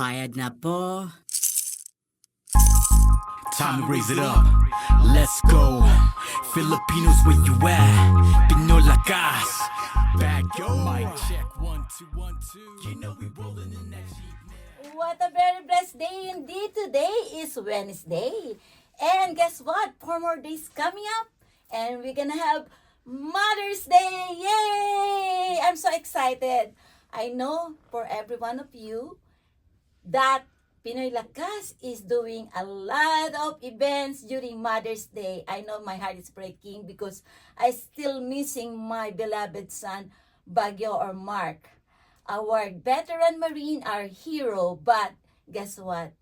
Bayad na po. Time to raise it up. Let's go. Filipinos, where you at? Pinoy Lakas. BagYo. Mic check 1 2 1 2. You know we rolling in that Jeep. What a very blessed day indeed. Today is Wednesday. And guess what? 4 more days coming up. And we're gonna have Mother's Day. Yay! I'm so excited. I know for every one of you that Pinoy Lakas is doing a lot of events during Mother's Day. I know my heart is breaking because I still missing my beloved son, BagYo or Mark. Our veteran Marine, our hero. But guess what?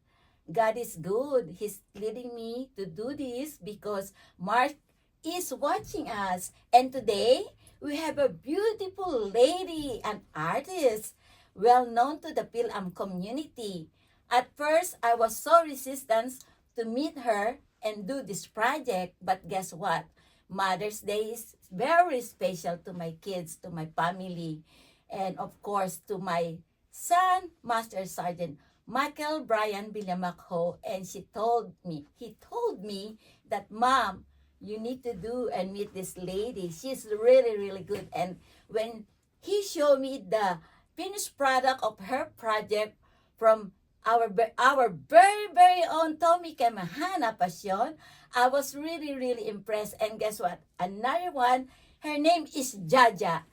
God is good. He's leading me to do this because Mark is watching us. And today, we have a beautiful lady, an artist, well known to the FilAm community. At first, I was so resistant to meet her and do this project. But guess what? Mother's Day is very special to my kids, to my family, and of course to my son, Master Sergeant Michael Brian Villamac. And he told me that, Mom, you need to do and meet this lady. She's really, really good. And when he showed me the finished product of her project from our very, very own Toni Kemehana Pasion, I was really, really impressed. And guess what? Another one, her name is Jaja.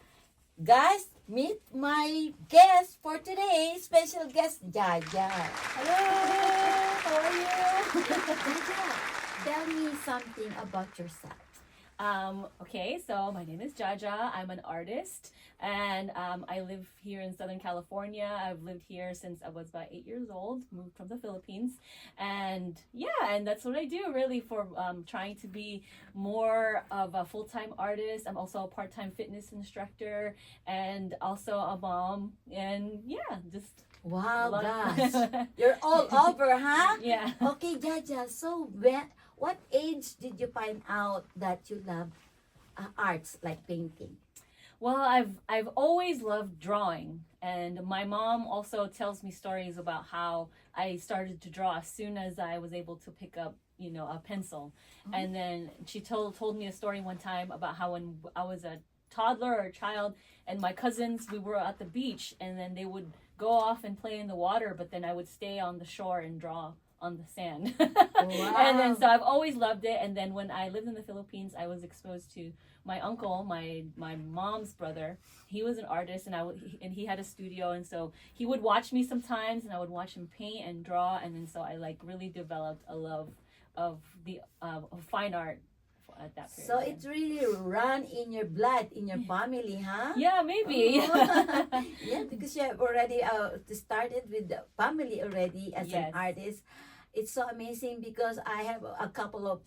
Guys, meet my guest for today, special guest, Jaja. Hello, how are you? Jaja, tell me something about yourself. Okay, so my name is Jaja. I'm an artist, and I live here in Southern California. I've lived here since I was about 8 years old, moved from the Philippines, and and that's what I do really for trying to be more of a full-time artist. I'm also a part-time fitness instructor and also a mom, and just Wow, lot- gosh. You're all over, huh? Yeah. Okay, Jaja, so what age did you find out that you love arts like painting? Well, I've always loved drawing, and my mom also tells me stories about how I started to draw as soon as I was able to pick up, a pencil. And then she told me a story one time about how when I was a toddler or a child, and my cousins, we were at the beach, and then they would go off and play in the water, but then I would stay on the shore and draw on the sand. Wow. And then so I've always loved it. And then when I lived in the Philippines, I was exposed to my uncle, my mom's brother. He was an artist, and he had a studio, and so he would watch me sometimes, and I would watch him paint and draw, and then so I really developed a love of the fine art at that period. So it's really run in your blood, in your family, huh? Yeah, maybe. Yeah, because you have already started with the family already as an Yes. artist. It's so amazing because I have a couple of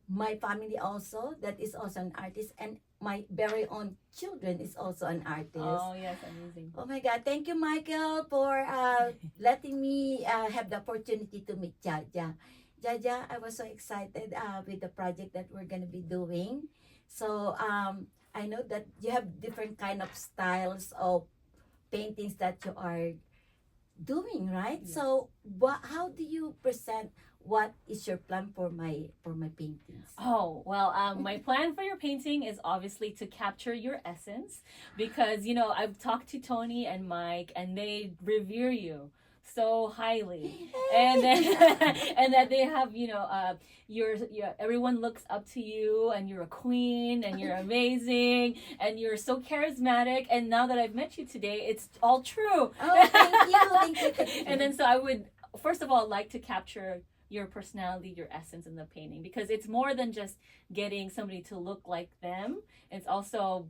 my family also that is also an artist, and my very own children is also an artist. Oh yes, amazing. Oh my God! Thank you, Michael, for letting me have the opportunity to meet Jaja. Jaja, I was so excited with the project that we're gonna be doing. So I know that you have different kind of styles of paintings that you are doing, right? Yes. So how do you present? What is your plan for my paintings? Oh, well, my plan for your painting is obviously to capture your essence because, I've talked to Toni and Mike and they revere you so highly. And then, and that they have, your everyone looks up to you and you're a queen and you're amazing and you're so charismatic. And now that I've met you today, it's all true. Oh, thank you, thank you. And then so I would, first of all, like to capture your personality, your essence in the painting, because it's more than just getting somebody to look like them. It's also,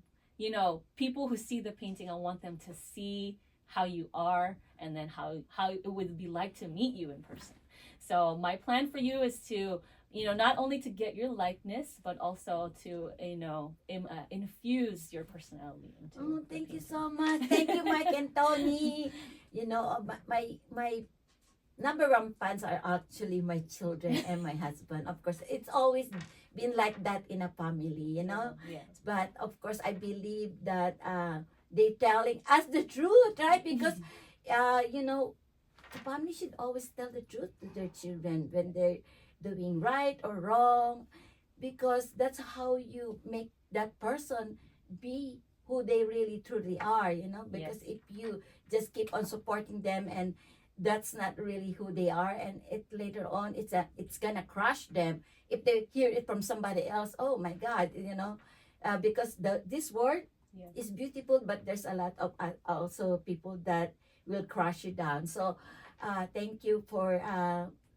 people who see the painting, I want them to see how you are and then how it would be like to meet you in person. So my plan for you is to, not only to get your likeness, but also to, infuse your personality into Oh, the thank you painting. so much. Thank you, Mike and Toni. My number one fans are actually my children and my husband. Of course, it's always been like that in a family, Yes. But of course, I believe that they telling us the truth, right? Because, the family should always tell the truth to their children when they're doing right or wrong, because that's how you make that person be who they really truly are, you know. Because Yes. if you just keep on supporting them and that's not really who they are, and it later on it's gonna crush them if they hear it from somebody else. Oh my god, you know. Because this word Yes. is beautiful, but there's a lot of also people that will crush you down. So thank you for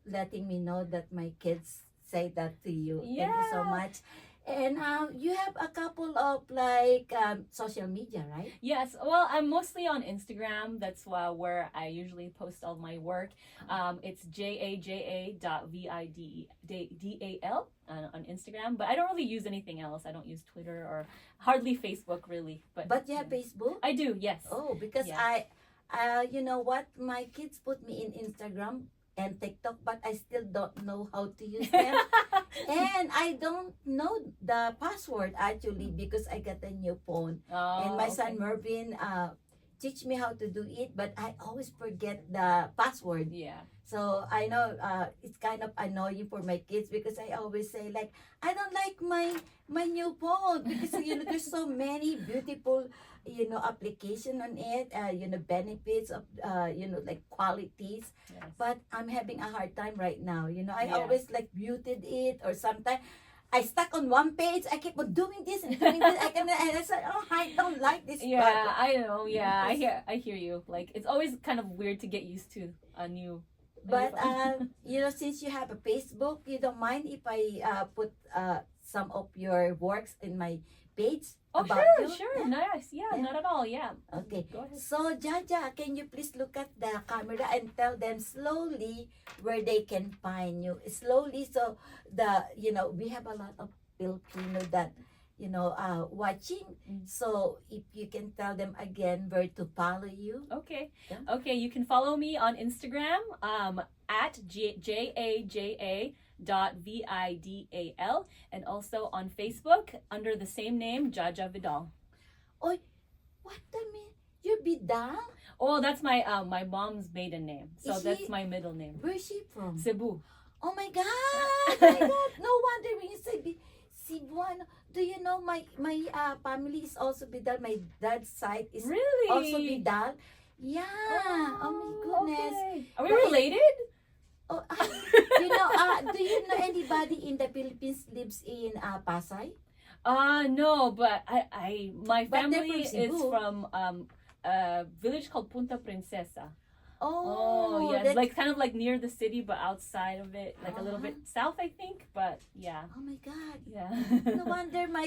letting me know that my kids say that to you. Thank you so Yeah. much. And you have a couple of like social media, right? Yes, well, I'm mostly on Instagram. That's where I usually post all my work. It's jaja.vidal on Instagram, but I don't really use anything else. I don't use Twitter or hardly Facebook, really. But you have Facebook? I do, yes. Oh, because Yeah. you know what? My kids put me in Instagram and TikTok, but I still don't know how to use them. And I don't know the password actually because I got a new phone. Oh, And my son okay. Mervin teach me how to do it, but I always forget the password. Yeah. So I know it's kind of annoying for my kids because I always say like I don't like my new phone because you know there's so many beautiful application on it, benefits of like qualities, Yes. but I'm having a hard time right now. I Yeah. always like muted it, or sometimes I stuck on one page. I keep on doing this and doing this. And I said, oh, I don't like this Yeah, part. I know. Yeah, Yes. I hear you. Like it's always kind of weird to get used to a new. But phone. since you have a Facebook, you don't mind if I put some of your works in my page Oh, about sure, you? sure. Yeah. Nice. Yeah, Yeah. not at all. Yeah. Okay. Go ahead. So, Jaja, can you please look at the camera and tell them slowly where they can find you? Slowly, so we have a lot of Filipino that, watching. Mm. So, if you can tell them again where to follow you. Okay. Yeah. Okay, you can follow me on Instagram at jaja.vidal, and also on Facebook under the same name, Jaja Vidal. Oy, what the mean? You're Vidal? Oh, that's my my mom's maiden name. So Is that's she- my middle name. Where's she from? Cebu. Oh my God! My God! No wonder when you say Cebuano. Do you know my family is also Vidal. My dad's side is Really? also Vidal. Yeah. Oh my goodness. Okay. Are we But- related? Oh, do you know anybody in the Philippines lives in Pasay? No, but my But they're family from is Cebu. from a village called Punta Princesa. Oh, yeah, that's- like kind of like near the city, but outside of it, like a little Uh-huh. bit south, I think. But yeah, oh my God. yeah. No wonder when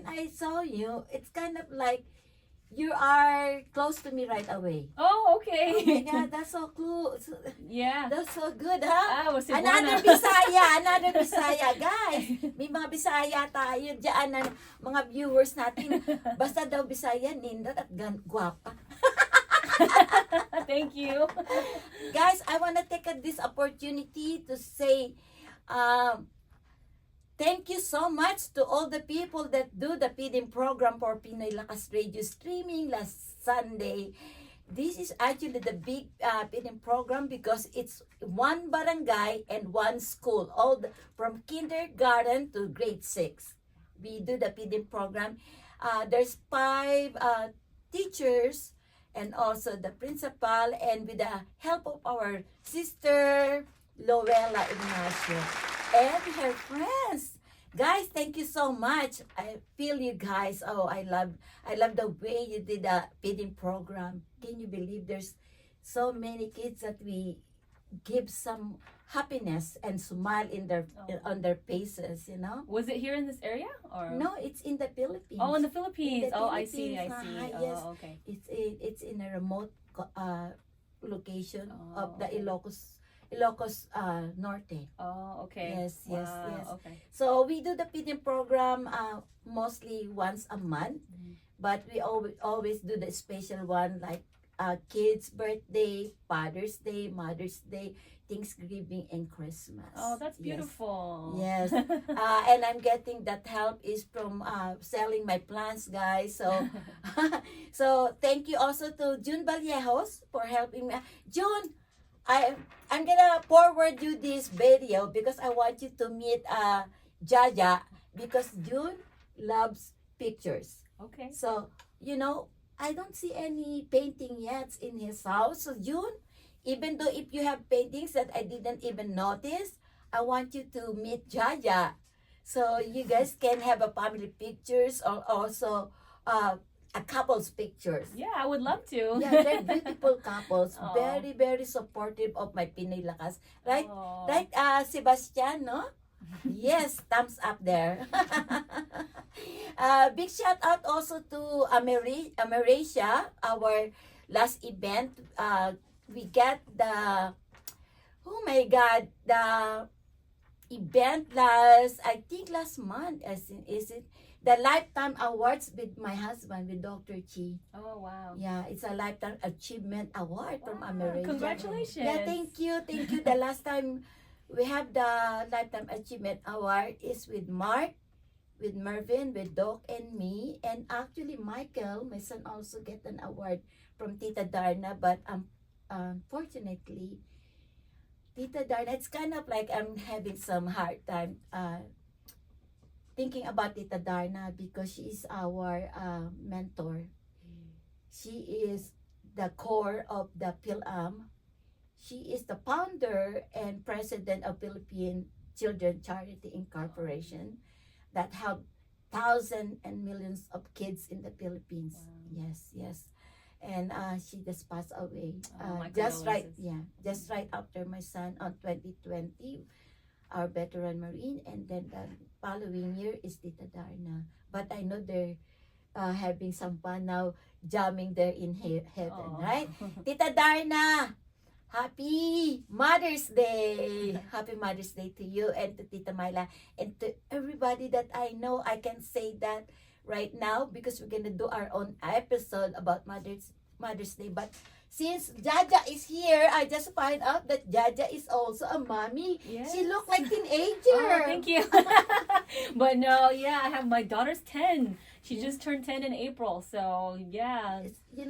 I saw you, it's kind of like you are close to me right away. Oh, Oh my okay. God, that's so cool. Yeah. That's so good, huh? Ah, was Another Bisaya, guys. May mga Bisaya tayo dyan na mga viewers natin. Basta daw Bisaya, nindot at gwapa. Thank you. Guys, I want to take this opportunity to say thank you so much to all the people that do the feeding program for Pinoy Lakas Radio streaming last Sunday. This is actually the big feeding program because it's one barangay and one school, from kindergarten to grade 6. We do the feeding program. There's 5 teachers and also the principal, and with the help of our sister Loela, Ignacio, and her friends. Guys, thank you so much. I feel you guys. Oh, I love the way you did the feeding program. Can you believe there's so many kids that we give some happiness and smile on their faces, Was it here in this area or? No, it's in the Philippines. Oh, in the Philippines. In the Oh, I see. I Philippines, see. yes. Oh, okay. It's in a remote location Oh, of the okay. Ilocos Norte. Oh, okay. Yes, yes, Wow, yes. Okay. So we do the feeding program mostly once a month, Mhm. but we always do the special one like kids' birthday, Father's Day, Mother's Day, Thanksgiving, and Christmas. Oh, that's Yes. beautiful. Yes. And I'm getting that help is from selling my plants, guys. So, so thank you also to June Vallejos for helping me. June, I'm gonna forward you this video because I want you to meet Jaja because June loves pictures. Okay. So, I don't see any painting yet in his house. So, June, even though if you have paintings that I didn't even notice, I want you to meet Jaja. So, you guys can have a family pictures or also a couple's pictures. Yeah, I would love to. Yeah, they're beautiful couples. Aw. Very, very supportive of my Pinoy Lakas. Right? Aw. Right, Sebastian, no? Yes, thumbs up there. Big shout out also to Americia, our last event. We got the, oh my God, the event I think last month, is it? The Lifetime Awards with my husband, with Dr. Chi. Oh, wow. Yeah, it's a Lifetime Achievement Award from Wow, America. congratulations. Yeah, thank you. The last time we have the Lifetime Achievement Award is with Mark, with Mervin, with Doc, and me. And actually, Michael, my son, also get an award from Tita Darna. But unfortunately, Tita Darna, it's kind of like I'm having some hard time thinking about Tita Darna because she is our mentor. She is the core of the PilAm. She is the founder and president of Philippine Children Charity Incorporation that help thousands and millions of kids in the Philippines. Wow. Yes. And she just passed away. My Just condolences. right after my son on 2020, our veteran Marine, and then the following year is Tita Darna. But I know they're having some fun now, jamming there in heaven, Aw. right? Tita Darna, Happy Mother's Day! Happy Mother's Day to you and to Tita Myla and to everybody that I know. I can say that right now because we're gonna do our own episode about Mother's Day. But since Jaja is here, I just find out that Jaja is also a mommy. Yes. She look like teenager. Oh, thank you. But no, yeah, I have my daughter's 10. She just turned 10 in April. So, yeah.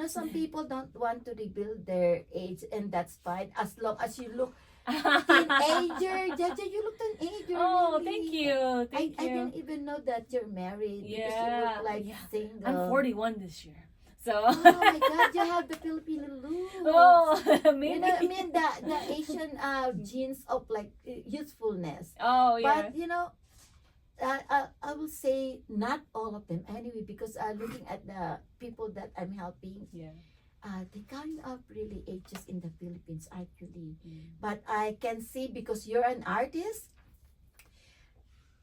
Some people don't want to reveal their age, and that's fine as long as you look teenager. Jaja, you look teenager. Oh, really. thank you. Thank I you. didn't even know that you're married because you Yeah, look like yeah. single. I'm 41 this year. So. Oh my God, you have the Filipino look. Oh, maybe. I mean the Asian genes of like youthfulness. Oh, yeah. But I will say not all of them anyway because looking at the people that I'm helping, Yeah. they kind of really ages in the Philippines actually. Mm. But I can see because you're an artist.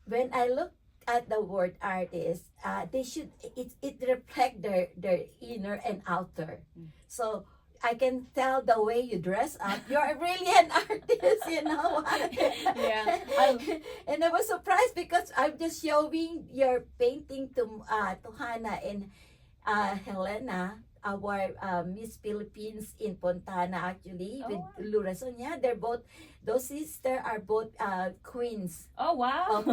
When I look at the word artist, they should it reflect their inner and outer. Mm. So I can tell the way you dress up. You're really an artist, you know. Yeah. And I was surprised because I'm just showing your painting to Hannah and Helena, our Miss Philippines in Fontana actually, Oh, with wow. Lurason. Yeah, those sisters are both queens Oh, wow.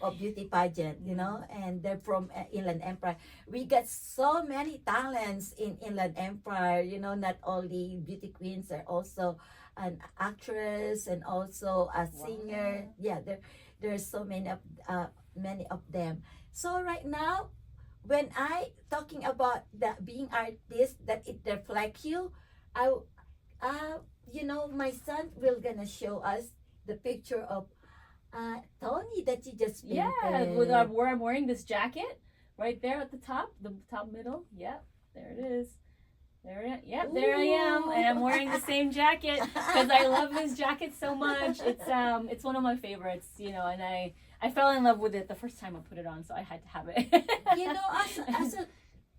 of beauty pageant, and they're from Inland Empire. We got so many talents in Inland Empire, not only beauty queens, they're also an actress and also a singer. Yeah, there's so many of them. So right now, when I talking about the being artist, that it reflects you, my son will gonna show us the picture of Toni that you just painted. Yeah, where I'm wearing this jacket right there at the top middle. Yep, there it is. Yep, there I am, and I'm wearing the same jacket because I love this jacket so much. It's one of my favorites, and I fell in love with it the first time I put it on, so I had to have it.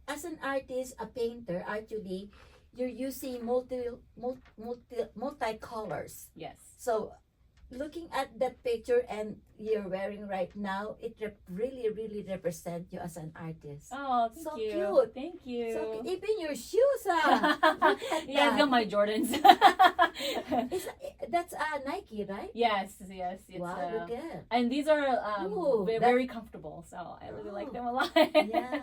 As an artist, a painter, actually, you're using multi colors. Yes. So looking at that picture and you're wearing right now, it really, really represents you as an artist. Oh, thank So you. cute. Thank you. So even your shoes, look at Yeah, I that. got my Jordans. That's Nike, right? yes. It's, Wow, look at. and these are Ooh, very comfortable, so I really like them a lot. Yeah.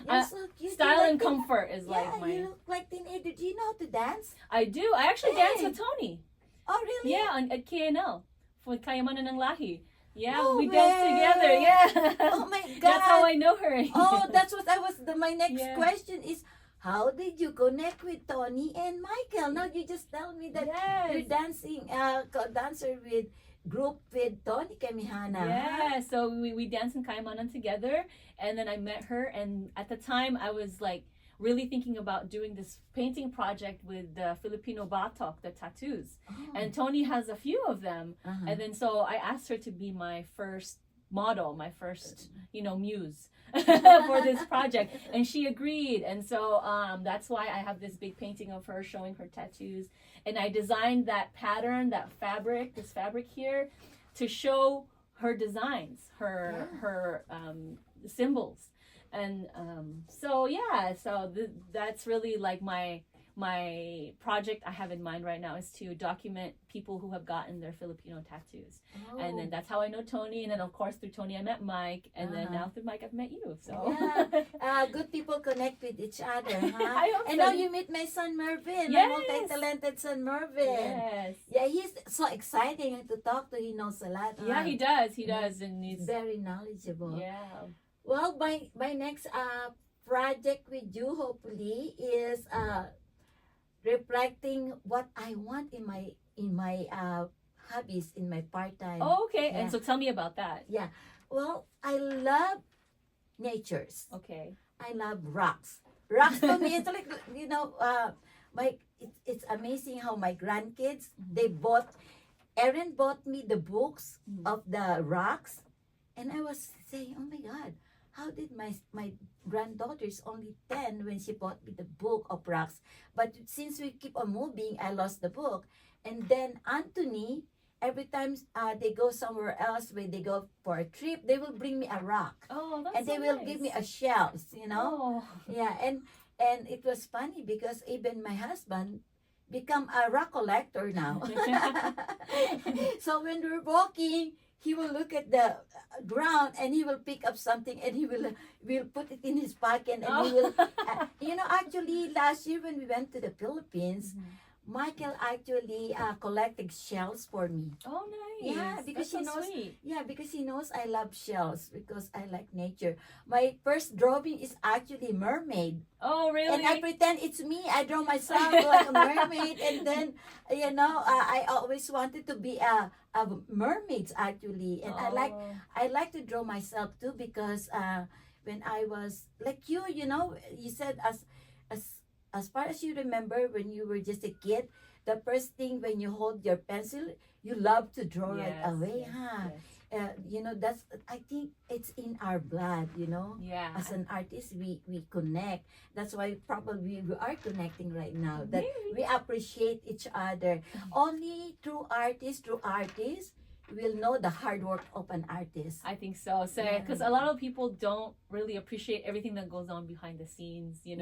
You're so cute. Style You're and like comfort is yeah, like my. you look like teenager. Do you know how to dance? I do. I actually dance Hey. with Toni. Oh, really? Yeah, at KNL for Kayamanan ng Lahi. Yeah, No we dance way. together. Yeah. Oh my God. That's how I know her. Oh, that's what I was. My next Yeah. question is, how did you connect with Toni and Michael? Now you just tell me that you're Yes. dancing, dancer with group with Toni Kemehana. Yeah, so we danced in Kayamanan together, and then I met her, and at the time I was like really thinking about doing this painting project with the Filipino batok, the tattoos, Oh. and Toni has a few of them, Uh-huh. and then so I asked her to be my first model, my first muse for this project, and she agreed, and so that's why I have this big painting of her showing her tattoos, and I designed that pattern, this fabric here, to show her designs, her symbols, and so that's really like my project I have in mind right now is to document people who have gotten their Filipino tattoos. Oh. And then that's how I know Toni, and then of course through Toni I met Mike, and then Uh-huh. now through Mike I've met you. So Yeah, good people connect with each other, huh? I hope And so. now you meet my son Mervin, Yes. my multi-talented son Mervin. yes, Yeah, he's so exciting to talk to. He knows a lot. yeah, huh? he does, and he's Very knowledgeable. yeah. Well, my next project with you hopefully is reflecting what I want in my hobbies in my part time. Oh, okay, Yeah. and so tell me about that. Well, I love natures. Okay. I love rocks. Rocks to me, it's like it's amazing how my grandkids Erin bought me the books Mhm. of the rocks, and I was saying, oh my God, how did my granddaughter is only 10 when she bought me the book of rocks? But since we keep on moving, I lost the book. And then Anthony, every time they go somewhere else, when they go for a trip, they will bring me a rock. Oh, that's And they so will nice. give me a shells, Oh. Yeah, and it was funny because even my husband become a rock collector now. So when we're walking, he will look at the ground and he will pick up something and he will put it in his pocket and he will actually last year when we went to the Philippines, Michael actually collected shells for me. Oh, nice. Yeah, because That's he so knows. sweet. Yeah, because he knows I love shells because I like nature. My first drawing is actually mermaid. Oh, really? And I pretend it's me. I draw myself like a mermaid, and then I always wanted to be a mermaid actually, and I like to draw myself too because when I was like you said as far as you remember when you were just a kid, the first thing when you hold your pencil, you love to draw right away, huh? Yes. That's I think it's in our blood, Yeah. as an artist we connect. That's why probably we are connecting right now, that Maybe. we appreciate each other. Only through artists we'll know the hard work of an artist. I think so. Because a lot of people don't really appreciate everything that goes on behind the scenes, Yes.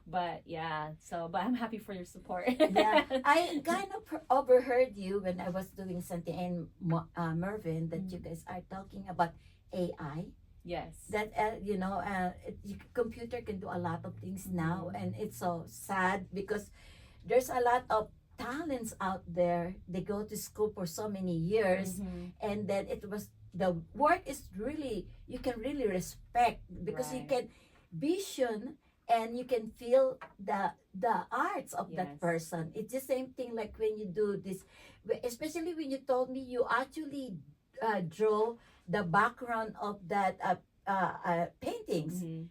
But but I'm happy for your support. Yeah, I kind of overheard you when I was doing something in Mervin that you guys are talking about AI. Yes. That computer can do a lot of things now, and it's so sad because there's a lot of talents out there. They go to school for so many years, and then the work is really, you can really respect because you Right. can vision and you can feel the arts of that Yes. person. It's the same thing like when you do this, especially when you told me you actually draw the background of that paintings Mhm.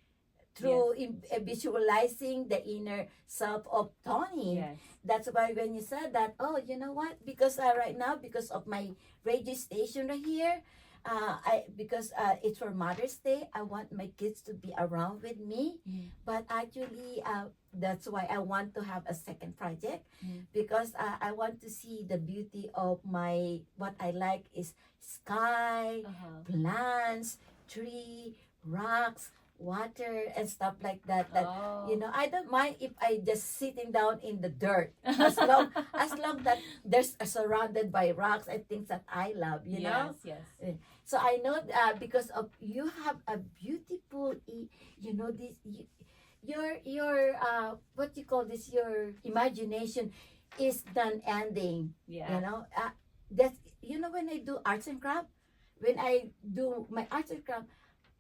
through visualizing the inner self of Toni. Yes. That's why when you said that, oh, you know what? Because right now, because of my radio station right here, because it's for Mother's Day, I want my kids to be around with me. But actually, that's why I want to have a second project, because I want to see the beauty of my, what I like is sky, plants, tree, rocks, water, and stuff like that. That I don't mind if I just sitting down in the dirt, as long that there's surrounded by rocks and things that I love. You know. Yes. So I know because of you have a beautiful, this your what you call this, your imagination is done ending. Yeah. That's when I do arts and craft, when I do my arts and craft,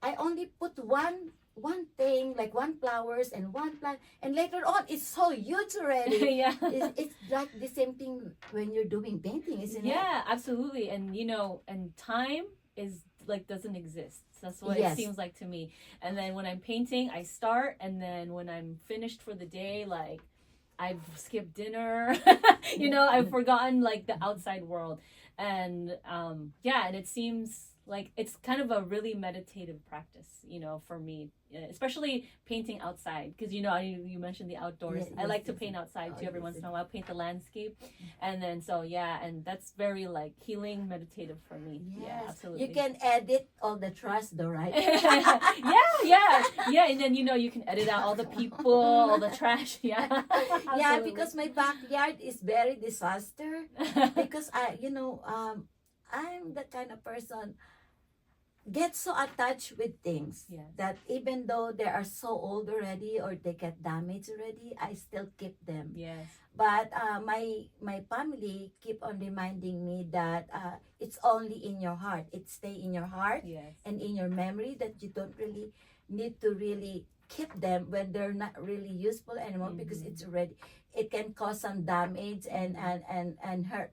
I only put one thing, like one flowers and one plant, and later on it's so huge already. Yeah. It's like the same thing when you're doing painting, isn't it? Yeah, absolutely. And and time is like doesn't exist. That's what Yes. it seems like to me. And then when I'm painting, I start, and then when I'm finished for the day, like I've skipped dinner. I've forgotten like the outside world. And and it seems like it's kind of a really meditative practice, for me, especially painting outside, because you mentioned the outdoors. Yes, I like to yes, paint yes. outside Oh, too. Every yes, once in yes. a while, paint the landscape, and then and that's very like healing, meditative for me. Yeah, Yes. absolutely. You can edit all the trash though, right? yeah, and then you can edit out all the people, all the trash. Yeah, Yeah, absolutely. because my backyard is very disaster. Because I'm the kind of person get so attached with things Yes. that even though they are so old already or they get damaged already, I still keep them. Yes. But my family keep on reminding me that it's only in your heart. It stay in your heart Yes. and in your memory, that you don't really need to really keep them when they're not really useful anymore, because it's already, it can cause some damage and hurt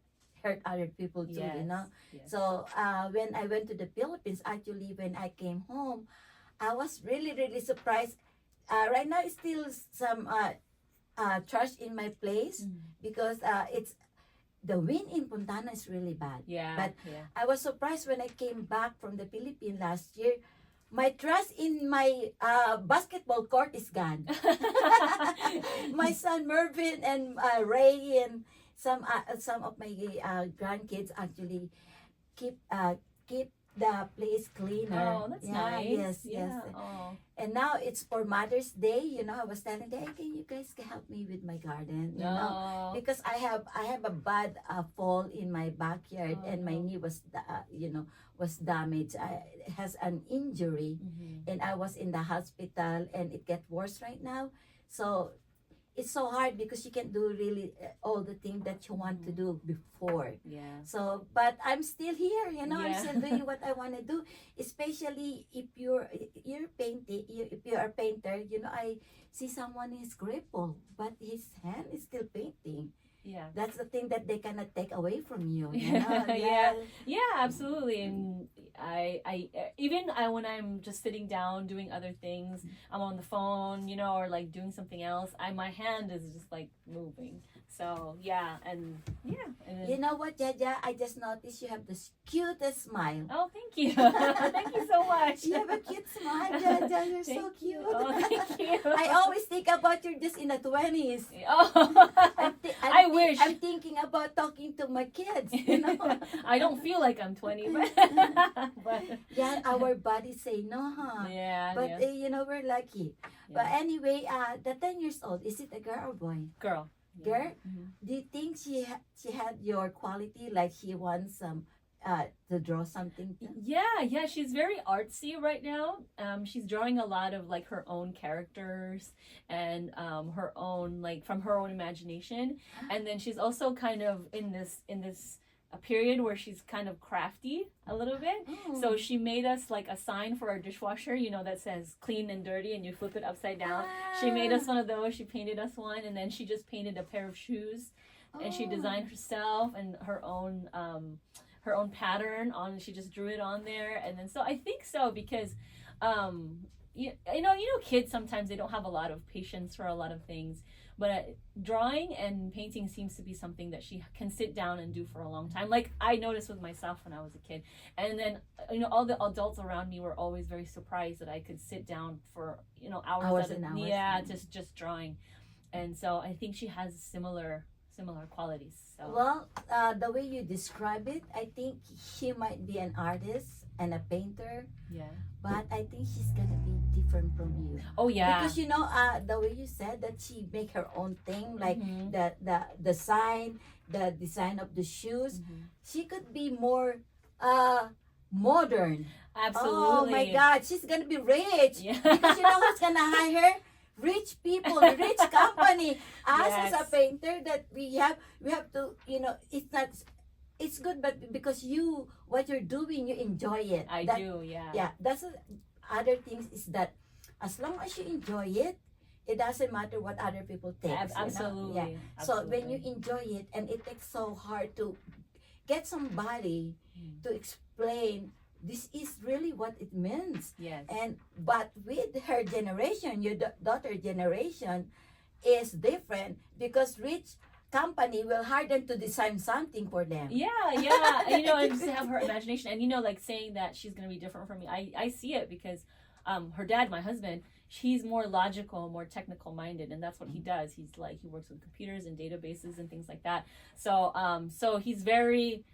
other people too. Yes. Yes. So when I went to the Philippines, actually when I came home, I was really really surprised. Right now it's still some trash in my place, because it's the wind in Puntana is really bad. Yeah. But yeah. I was surprised when I came back from the Philippines last year. My trash in my basketball court is gone. My son Mervin and Ray and some of my grandkids actually keep the place cleaner. Oh, that's Yeah, nice. Yes. Oh. And now it's for Mother's Day. I was telling them, hey, can you guys help me with my garden? No. Because I have a bad fall in my backyard, Oh, and my no. knee was was damaged. It has an injury, and I was in the hospital, and it get worse right now. So it's so hard because you can't do really all the things that you want to do before. Yeah. So, but I'm still here, I'm Yeah. still doing what I want to do. Especially if you're painting, if you're a painter, I see someone is crippled, but his hand is still painting. Yeah. That's the thing that they cannot take away from you. Yeah. Yeah, absolutely. And I even when I'm just sitting down doing other things, I'm on the phone, or like doing something else, my hand is just like moving. So yeah, and then, You know what, Jaja? I just noticed you have the cutest smile. oh, thank you. Thank you so much. You have a cute smile, Jaja. You're so Thank cute. you. Oh, thank you. I always think about you just in the 20s. Oh, I wish. I'm thinking about talking to my kids. I don't feel like I'm 20, but Yeah, our bodies say no, huh? yeah, But yeah. we're lucky. But anyway, the 10 years old, is it a girl or boy? Girl. Girl? Mhm. Do you think she had your quality, like she wants to draw something? Yeah, she's very artsy right now. She's drawing a lot of like her own characters and her own, like, from her own imagination. And then she's also kind of in this a period where she's kind of crafty a little bit. Oh. So she made us like a sign for our dishwasher, that says clean and dirty, and you flip it upside down. She made us one of those. She painted us one, and then she just painted a pair of shoes, and she designed herself and her own pattern on. She just drew it on there, and then so I think so because, kids sometimes they don't have a lot of patience for a lot of things, But drawing and painting seems to be something that she can sit down and do for a long time. Like I noticed with myself when I was a kid. And then, all the adults around me were always very surprised that I could sit down for, hours and hours. Yeah, just drawing. And so I think she has similar qualities. So. Well, the way you describe it, I think she might be an artist and a painter, Yeah. but I think she's gonna be different from you. Oh yeah. Because the way you said that she make her own thing, like Mhm. the sign, the design of the shoes, she could be more modern. Absolutely. Oh my God, she's gonna be rich. Yeah. Because you know who's gonna hire her? Rich people, rich company. Us as a Yes. painter, that we have to, it's good, but because what you're doing, you enjoy it. I do, yeah. Yeah, other things is that as long as you enjoy it, it doesn't matter what other people think. Absolutely. Yeah. So when you enjoy it, and it takes so hard to get somebody to explain this is really what it means. Yes. But with her generation, your daughter generation is different, because rich company will hire them to design something for them. Yeah, and just have her imagination, and like saying that she's gonna be different from me. I see it because her dad, my husband, he's more logical, more technical minded, and that's what he does. He works with computers and databases and things like that. So he's very,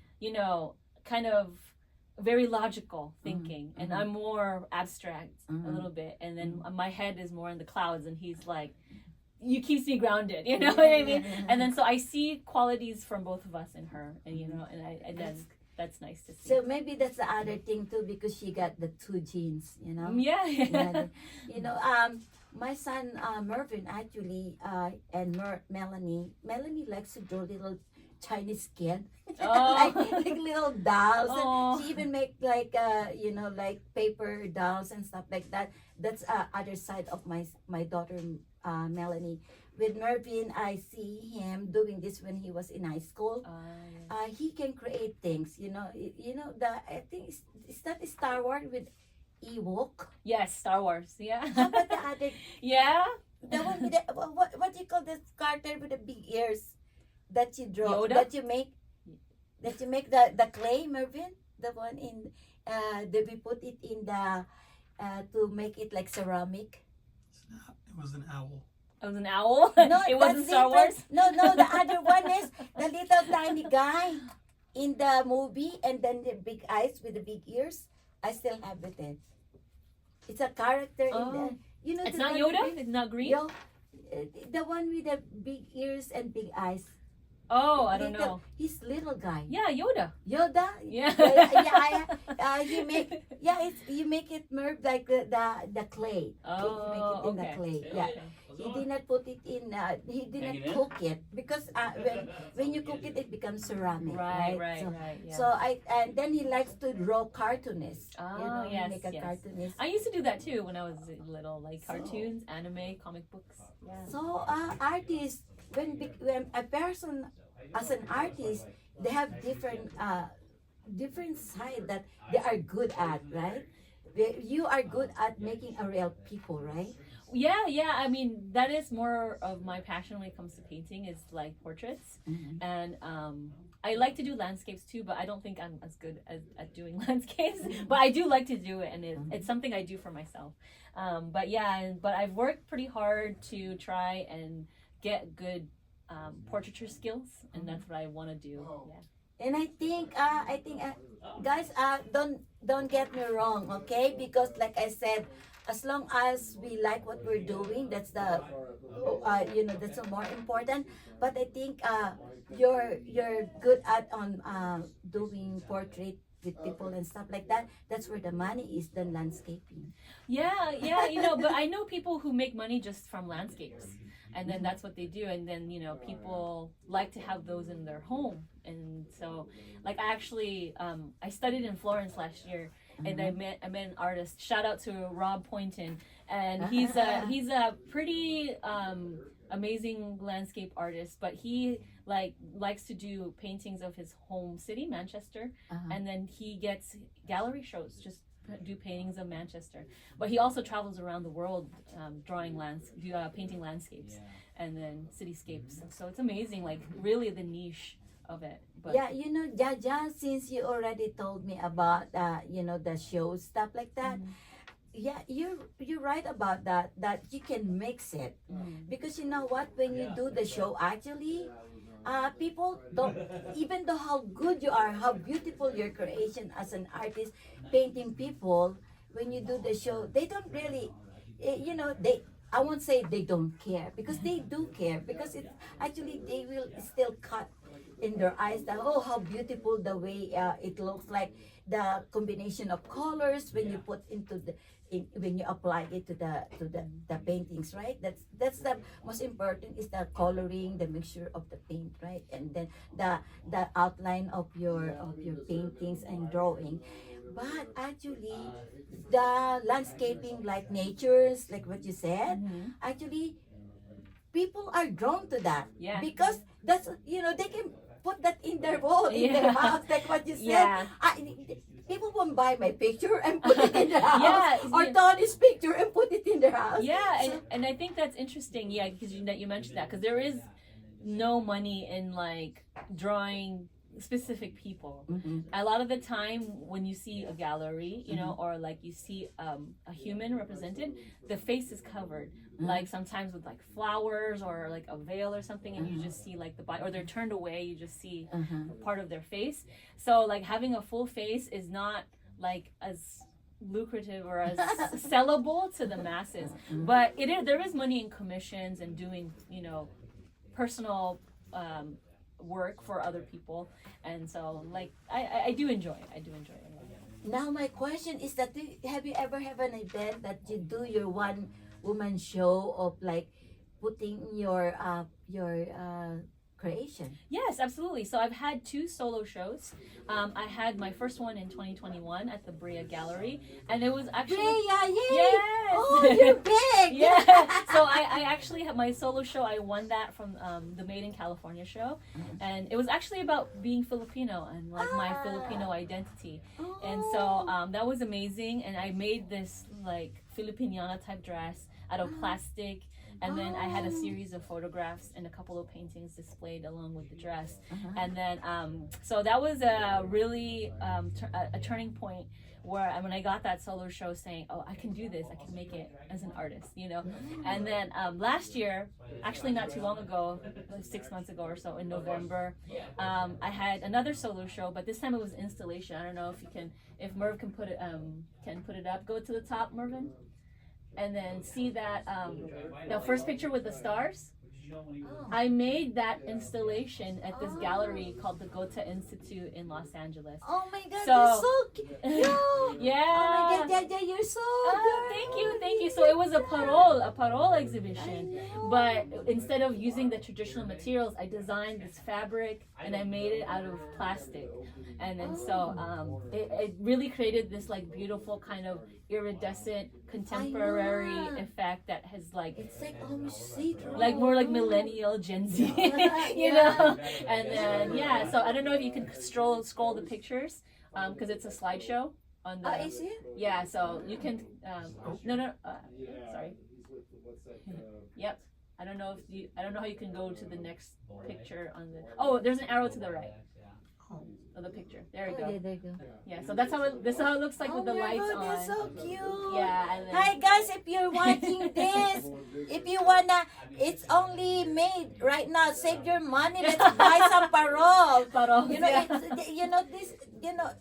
kind of very logical thinking, and I'm more abstract a little bit, and then my head is more in the clouds, and he's like, you keeps me grounded, you know what I mean? And then so I see qualities from both of us in her, and and then that's nice to see. So maybe that's the other thing too, because she got the two genes, Yeah. My son Mervin actually and Melanie likes to draw little Chinese kid, Oh. like little dolls. Oh. And she even make like like paper dolls and stuff like that. That's other side of my daughter Melanie. With Mervin, I see him doing this when he was in high school. He can create things. I think it's not Star Wars with Ewok. Yes, Star Wars. Yeah. How about the other? Yeah. The one with the, what do you call this character with the big ears that you draw, Yoda? that you make the clay, Mervin? The one in that we put it in the to make it like ceramic. It was an owl. It was an owl. No, It wasn't that's Star different. Wars. No, the other one is the little tiny guy in the movie, and then the big eyes with the big ears. I still have it. Then it's a character in the. It's the not one Yoda. with It's not green. the one with the big ears and big eyes. Oh, I don't know. He's little guy. Yeah, Yoda. Yoda. Yeah. You make it merge like the clay. Oh, You make it in okay. the clay. Yeah. He did not put it in. He did not cook it, because when you cook it, it becomes ceramic. Right. So, Yeah. so and then he likes to draw cartoonist. Oh, he yes, make a yes. cartoonist. I used to do that too when I was little, like cartoons, anime, comic books. Yeah. So artists, when a person as an artist, they have different side that they are good at, right? You are good at making a real people, right? Yeah. I mean, that is more of my passion when it comes to painting, is like portraits. And I like to do landscapes too, but I don't think I'm as good at doing landscapes. But I do like to do it, and it's something I do for myself. But I've worked pretty hard to try and get good portraiture skills, and that's what I want to do. Yeah. And I think guys, don't get me wrong, okay? Because like I said, as long as we like what we're doing, that's the that's the more important. But I think you're good at doing portrait with people and stuff like that. That's where the money is, than landscaping. Yeah, but I know people who make money just from landscapes, and then that's what they do, and then people like to have those in their home. And so, like, I actually I studied in Florence last year, and I met an artist. Shout out to Rob Poynton, and he's a pretty amazing landscape artist, but he likes to do paintings of his home city, Manchester, and then he gets gallery shows just do paintings of Manchester, but he also travels around the world painting landscapes and then cityscapes. So it's amazing, like really the niche of it. But Yeah, you know, Jaja, since you already told me about you know, the show stuff like that. Yeah, you're right about that. That you can mix it because you know what? When you do the show, actually, people don't, even though how good you are, how beautiful your creation as an artist, painting people. When you do the show, they don't really, you know, they. I won't say they don't care because they do care because it actually they will still cut in their eyes that oh how beautiful the way it looks like the combination of colors when you put into when you apply it to the paintings, right? That's the most important is the coloring, the mixture of the paint, right? And then the outline of your paintings and drawing. But actually the landscaping like natures like what you said, actually people are drawn to that because that's, you know, they can put that in their wall in their house like what you said. People won't buy my picture and put it in their house or Toni's picture and put it in their house. And I think that's interesting, because you mentioned that, because there is no money in like drawing specific people. A lot of the time when you see a gallery, you know, or like you see a human represented, the face is covered, like sometimes with like flowers or like a veil or something, and you just see like the body, or they're turned away, you just see part of their face. So like having a full face is not like as lucrative or as sellable to the masses, but there is money in commissions and doing, you know, personal work for other people. And so like I do enjoy it. Now my question is that have you ever have an event that you do your one woman show of like putting your creation? Yes, absolutely. So I've had 2 solo shows. I had my first one in 2021 at the Brea Gallery, and it was actually Brea, yay! Yes. Oh, you're big! Yeah. So I actually had my solo show. I won that from the Made in California show, and it was actually about being Filipino and like my Filipino identity. And so that was amazing. And I made this like Filipiniana type dress out of plastic. And then I had a series of photographs and a couple of paintings displayed along with the dress. And then, so that was a really a turning point where when I got that solo show saying, oh, I can do this, I can make it as an artist, you know. And then last year, actually not too long ago, like 6 months ago or so, in November, I had another solo show, but this time it was installation. I don't know if Merv can put it up. Go to the top, Mervin. And then see that the first picture with the stars. I made that installation at this gallery called the Goethe Institute in Los Angeles. Oh my God, So- you're so cute. Yeah. Oh my God, Jaja, you're so good. Thank you. So it was a parole exhibition, but instead of using the traditional materials, I designed this fabric and I made it out of plastic, and then so it really created this like beautiful kind of iridescent contemporary effect that has like It's like almost see-through. like more like millennial Gen Z, you know. And then so I don't know if you can scroll the pictures because it's a slideshow on the Is it? yeah, so you can sorry. Yep. I don't know how you can go to the next picture on the there's an arrow to the right of the picture. There you go. Yeah, there you go. Yeah, so that's how it looks like with the my lights God, on. that's so cute. Yeah, and then, Hi guys, if you're watching this, if you wanna, it's only made right now. Save your money. Let's buy some parole. You know,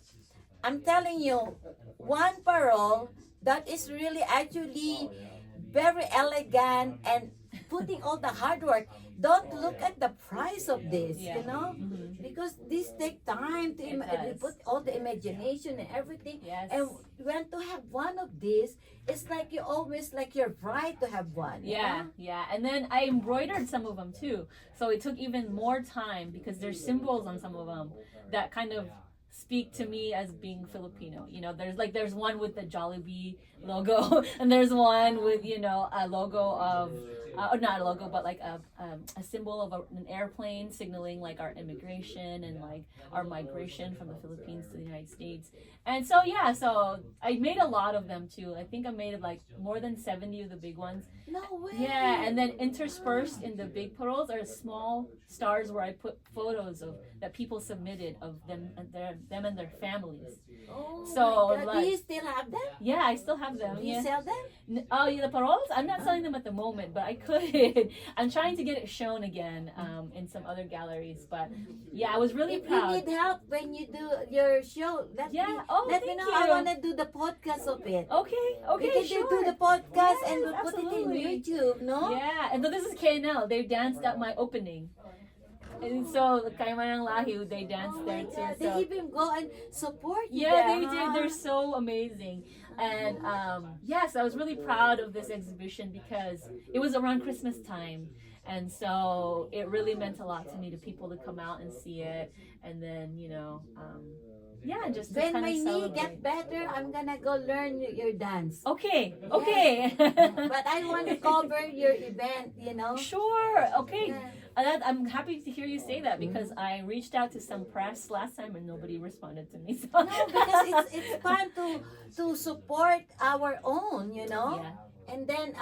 I'm telling you, one parole that is really actually very elegant and putting all the hard work. Don't look at the price of this, you know, because this take time to put all the imagination and everything. Yes. And when to have one of these, it's like you always like your pride to have one. you know? Yeah. And then I embroidered some of them too. So it took even more time because there's symbols on some of them that kind of speak to me as being Filipino. You know, there's one with the Jollibee logo, and there's one with, you know, a logo of or not a logo, but like a symbol of an airplane signaling like our immigration and like our migration from the Philippines to the United States. And so yeah, so I made a lot of them too. I think I made like more than 70 of the big ones. No way. Yeah, and then interspersed in the big pearls are small stars where I put photos of that people submitted of them and their families. Oh So, my God. like- Do you still have them? Yeah, I still have them. Do you Yeah. sell them? Oh, yeah, the paroles? I'm not selling them at the moment, but I could. I'm trying to get it shown again in some other galleries. But yeah, I was really If proud. you need help when you do your show, let Yeah. me, Oh, let me thank know. you. I want to do the podcast of it. Okay, We okay, can sure. do the podcast and Yes, we'll put it absolutely. in YouTube, no? Yeah, and this is KNL. They danced at my opening. And so, Kay Manang Lahi, they danced Oh there my too. God. So. They even go and support you Yeah, there, they huh? did. They're so amazing. And yes, I was really proud of this exhibition because it was around Christmas time. And so it really meant a lot to me, to people to come out and see it. And then, you know, yeah, just to When kind my of knee celebrate. get better, I'm gonna go learn your dance. Okay, okay. But I want to cover your event, you know? Sure, okay. Yeah. I'm happy to hear you say that because I reached out to some press last time and nobody responded to me. So. No, because it's fun to support our own, you know? Yeah. And then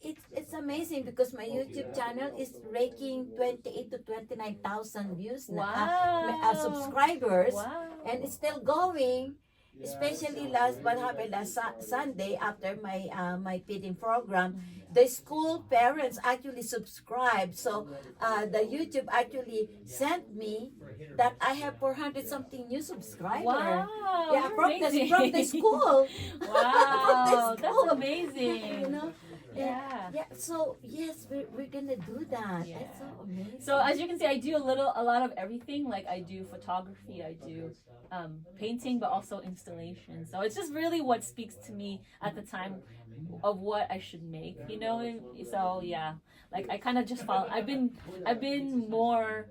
it's amazing because my YouTube channel is raking 28 to 29,000 views na, Wow. subscribers, Wow. and it's still going. Especially what happened last Sunday after my feeding program, the school parents actually subscribed. So the YouTube actually sent me that I have 400 something new subscribers. Wow. Yeah, you're from amazing. the school. Wow, From the that's school. amazing. You know? Yeah. Yeah. So yes, we're gonna do that. Yeah. That's so amazing. So as you can see, I do a lot of everything. Like I do photography, I do painting, but also installation. So it's just really what speaks to me at the time of what I should make, you know. So yeah, like I kind of just follow. I've been more.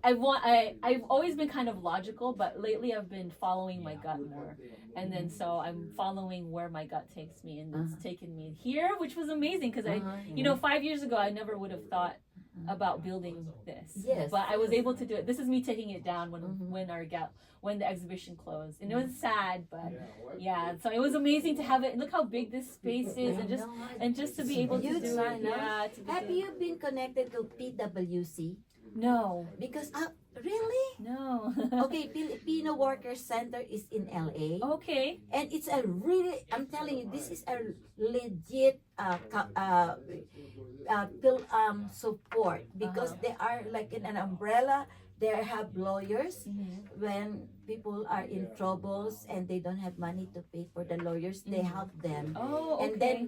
I've always been kind of logical, but lately I've been following my gut more. And then so I'm following where my gut takes me, and it's taken me here, which was amazing because you know, 5 years ago I never would have thought about building this. Yes. But I was able to do it. This is me taking it down when the exhibition closed, and it was sad, but yeah. So it was amazing to have it. Look how big this space is, and just to be able to Huge, do it. no? Yeah. Have you been connected to PWC? No. Because really? No. Okay, Filipino Workers Center is in LA. Okay. And it's a really, I'm telling you, this is a legit support because they are like in an umbrella. They have lawyers when people are in troubles and they don't have money to pay for the lawyers. They help them. Oh, okay. And then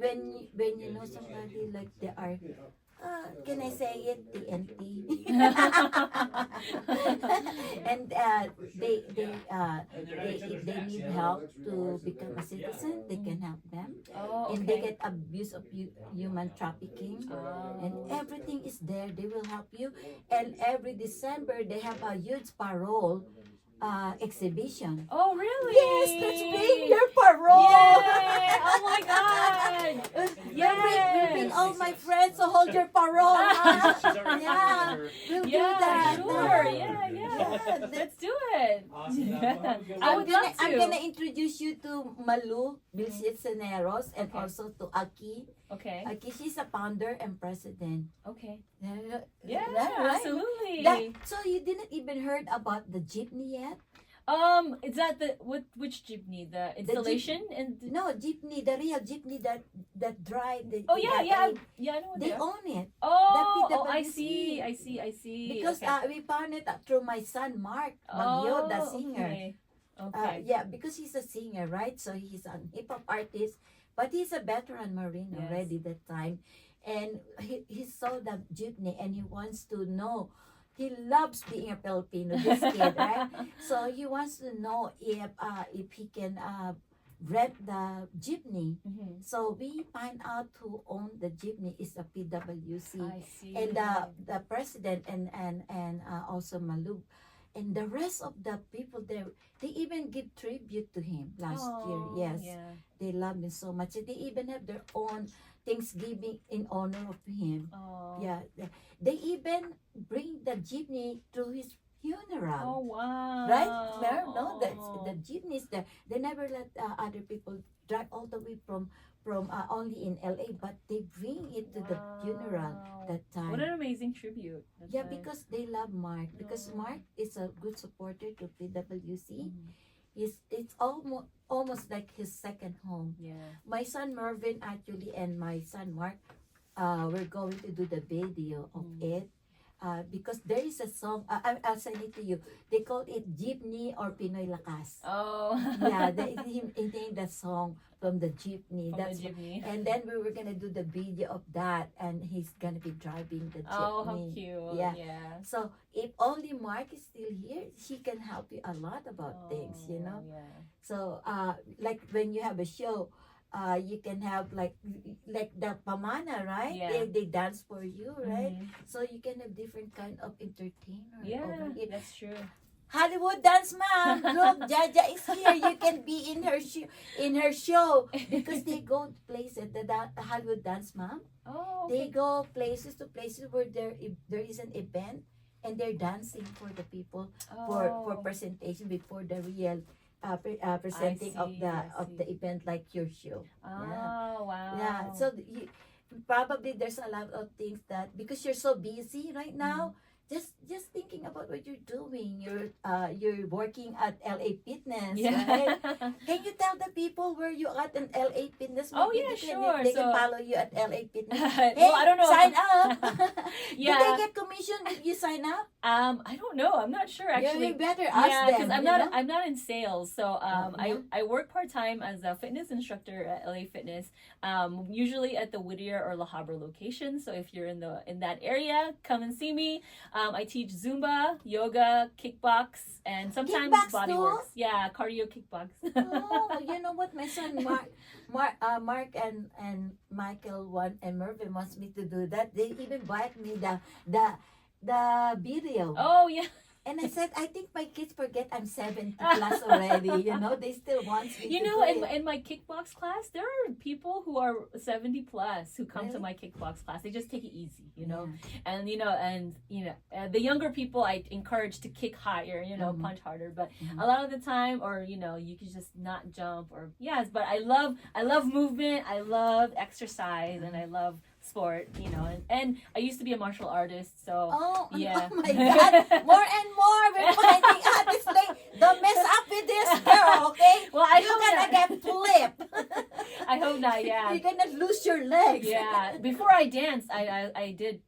when you know somebody like they are, can I say it, TNT? And they need help to become a citizen. They can help them. Oh, And they okay. get abuse of human trafficking. Oh. And everything is there. They will help you. And every December they have a huge parole exhibition. Oh, really? Yes, let's bring your parole. Yay! Oh my God! We'll bring all my friends to hold your parole. Yeah, we'll do Yeah, that. sure. Yeah. Yeah, Let's do it. Yeah. I would love to. I'm gonna introduce you to Malu Bilceneros and also to Aki. Okay. Aki, she's a founder and president. Okay. Yeah, Yeah, right? absolutely. So you didn't even heard about the jeepney yet? Is that which jeepney? The installation and No, jeepney, the real jeepney that drive. oh yeah, I know what They they are. own it. Oh, I PWC. see. Because okay. we found it through my son Mark BagYo, the singer. Okay. Yeah, because he's a singer, right? So he's a hip hop artist, but he's a veteran Marine Yes. already that time, and he saw the jeepney and he wants to know. He loves being a Filipino, this kid, right? So he wants to know if he can rent the jeepney. Mhm. So we find out who owned the jeepney is a PWC. I see. And the president and also Malub. And the rest of the people there, they even give tribute to him last year. Oh, Yes, Yeah. they love him so much. They even have their own Thanksgiving in honor of him. Oh. Yeah, they even bring the jeepney to his funeral. Oh wow. Right? No, Oh. the jeepneys there. They never let other people drive all the way from only in LA, but they bring it to the funeral Wow. that time. What an amazing tribute. That's Yeah, nice. because they love Mark. Because Oh. Mark is a good supporter to PWC. Mhm. It's almost like his second home. Yeah. My son Mervin actually and my son Mark, we're going to do the video of it. Because there is a song, I'll send it to you. They call it Jeepney or Pinoy Lakas. Oh. Yeah, he named the song from the jeepney. From That's the jeepney. and then we were gonna do the video of that, and he's gonna be driving the jeepney. Oh, how cute. Yeah. Yeah. So if only Mark is still here, he can help you a lot about things, you know. Oh, Yeah. So like when you have a show, you can have like the pamana, right? Yeah. They dance for you, right? Mhm. So you can have different kind of entertainer Yeah, over here. that's true. Hollywood Dance Mom, look, Jaja is here. You can be in her show because they go places. The Hollywood Dance Mom, Oh, they okay. go places to places where there is an event and they're dancing for the people for Oh. presentation before the real presenting of see, the I of the see. event like your show. Oh, wow. Yeah, so probably there's a lot of things that because you're so busy right now, just thinking about what you're doing. You're working at LA Fitness, Yeah. right? Can you tell the people where you at in LA Fitness? Oh, Maybe yeah, they can, sure. They can So- follow you at LA Fitness. Well, I don't know. Sign up. Yeah. Do they get commission if you sign up? I don't know. I'm not sure actually. You better ask Yeah, them. because you know? I'm not in sales, so yeah. I work part time as a fitness instructor at LA Fitness. Usually at the Whittier or La Habra location. So if you're in that area, come and see me. I teach Zumba, yoga, kickbox, and sometimes Kickbox body too? works. Yeah, cardio kickbox. Oh, you know what? My son Mark and Michael and Mervyn wants me to do that. They even bought me the video. Oh yeah. And I said, I think my kids forget I'm 70 plus already. You know, they still want me You to know, do it. in my kickbox class, there are people who are 70 plus who come to Really? my kickbox class. They just take it easy, you know. And the younger people I encourage to kick higher, Mhm. punch harder. But Mhm. a lot of the time, or you can just not jump, or yes. But I love movement. I love exercise, and I love sport. And I used to be a martial artist, so Oh, yeah. oh my God. More and more. We're finding out this thing. Don't mess up with this girl, okay? Well, I You're hope gonna not. get flipped. I hope not. Yeah. You're gonna lose your legs. Yeah, before I danced, I did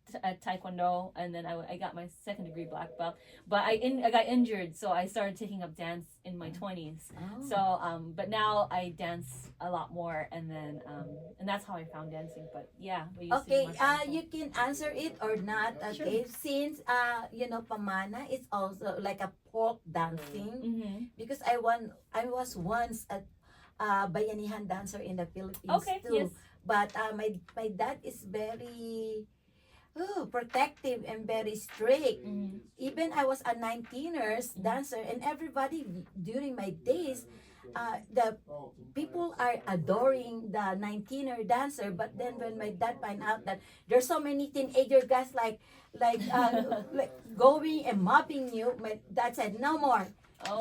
taekwondo, and then I got my second degree black belt. But I got injured, so I started taking up dance in my 20s. Oh. So but now I dance a lot more, and then and that's how I found dancing. But yeah, we used Okay, to do martial you can answer it or not. Okay, since pamana is also like a folk dancing Mm-hmm. because I was once a bayanihan dancer in the Philippines Okay. too. Yes. But my dad is very protective and very strict. Mm-hmm. Even I was a 19ers dancer, and everybody during my days, the people are adoring the 19er dancer. But then when my dad find out that there's so many teenager guys like going and mobbing you, my dad said no more.